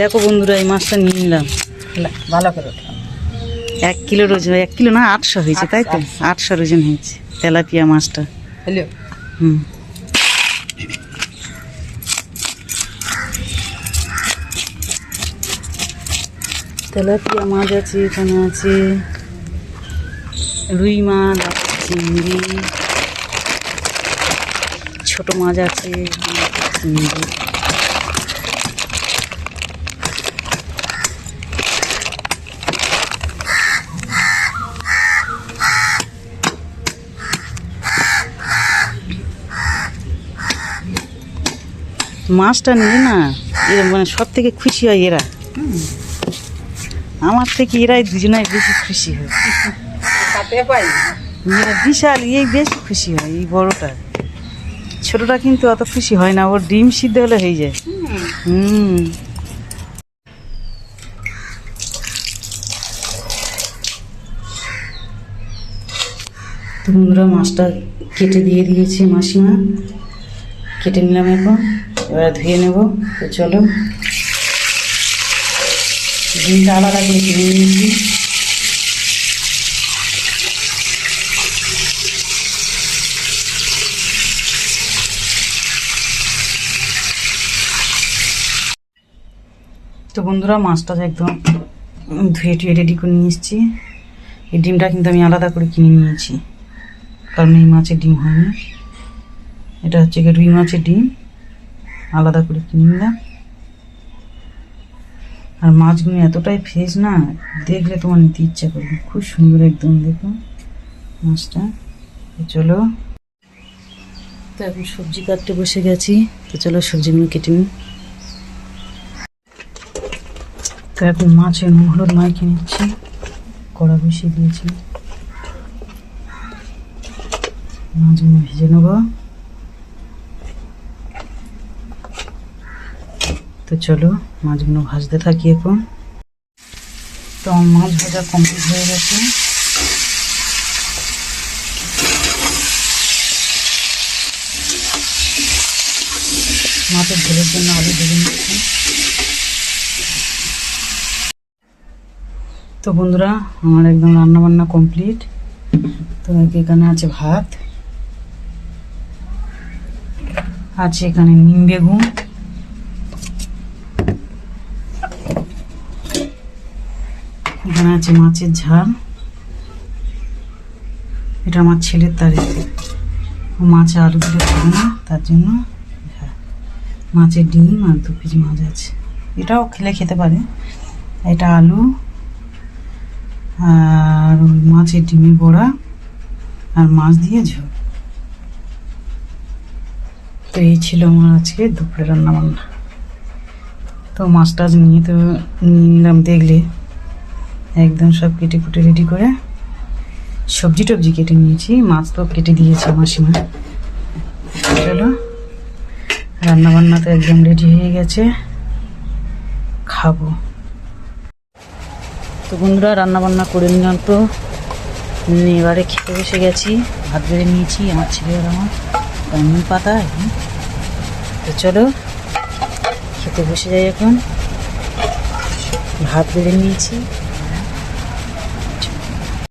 দেখো বন্ধুরা, এই মাছটা নিয়ে নিলাম, ভালো করে 1 কিলোর ওজন। 1 কিলো না, 800 হয়েছে, তাই তো? 800 ওজন হয়েছে তেলাপিয়া মাছটা। হ্যালো। হুম, তেলাপিয়া মাছ আছে, এখানে আছে রুই মাছ, চিংড়ি, ছোট মাছ আছে, চিংড়ি। মাছটা নিয়ে না এরা মানে সব থেকে খুশি হয় এরা। আমার থেকে এরাই দুজনাই বেশি খুশি হয়। এরা বিশাল, এই বেশি খুশি হয়, এই বড়টা। ছোটটা কিন্তু অত খুশি হয় না, ওর ডিম সিদ্ধ হলে হয়ে যায়। বন্ধুরা, মাছটা কেটে দিয়ে দিয়েছি মাসিমা, কেটে নিলাম। এখন এবার ধুয়ে নেব। তো চলো, ডিমটা আলাদা করে কিনে নিয়েছি। তো বন্ধুরা, মাছটা একদম ধুয়ে টুয়ে রেডি করে নিয়ে এসেছি। এই ডিমটা কিন্তু আমি আলাদা করে কিনে নিয়েছি, কারণ এই মাছের ডিম হয়নি। এটা হচ্ছে কি রুই মাছের ডিম, আলাদা করে কিনে নিলাম। আর মাছগুলো এতটাই ফ্রেশ না, দেখলে তোমার নিতে ইচ্ছা করবে। খুব সুন্দর একদম, দেখো মাছটা। তো চলো, তো এখন সবজি কাটতে বসে গেছি। তো চলো সবজিগুলো কেটে নিই। তো এখন মাছে নুন হলুদ মাখিয়ে নিচ্ছি, কড়া বসিয়ে দিয়েছি। মাছগুলো ভেজে নেব। তো চলো মাছগুলো ভাজতে থাকি এখন। তো আমার মাছ ভাজা কমপ্লিট হয়ে গেছে। মাছের ঝোলের জন্য আলু ভেজে নিচ্ছি। তো বন্ধুরা, আমার একদম রান্নাবান্না কমপ্লিট। তো এখানে আছে ভাত, আছে এখানে নিম বেগুন, এখানে আছে মাছের ঝাল। এটা আমার ছেলের তারিফ, ও মাছে আলু দিলে খাবে না, তার জন্য মাছের ডিম আর 2 পিস মাছ আছে। এটাও খেতে পারে। এটা আলু আর মাছের ডিমের বড়া আর মাছ দিয়ে ঝোল। তো এই ছিল আমার আজকে দুপুরে রান্না বান্না। তো মাছ টাছ নিয়ে নিলাম, দেখলে একদম সব কেটে কুটে রেডি করে। সবজি টবজি কেটে নিয়েছি, মাছ তো কেটে দিয়েছে মাসিমা। চলো, রান্না বান্না তো একদম রেডি হয়ে গেছে, খাবো। তো বন্ধুরা, রান্না বান্না করে নিলাম। তো এবারে খেতে বসে গেছি। ভাত বেড়ে নিয়েছি আমার ছেলে আর আমার, নিম পাতা। তো চলো খেতে বসে যাই এখন। ভাত বেড়ে নিয়েছি।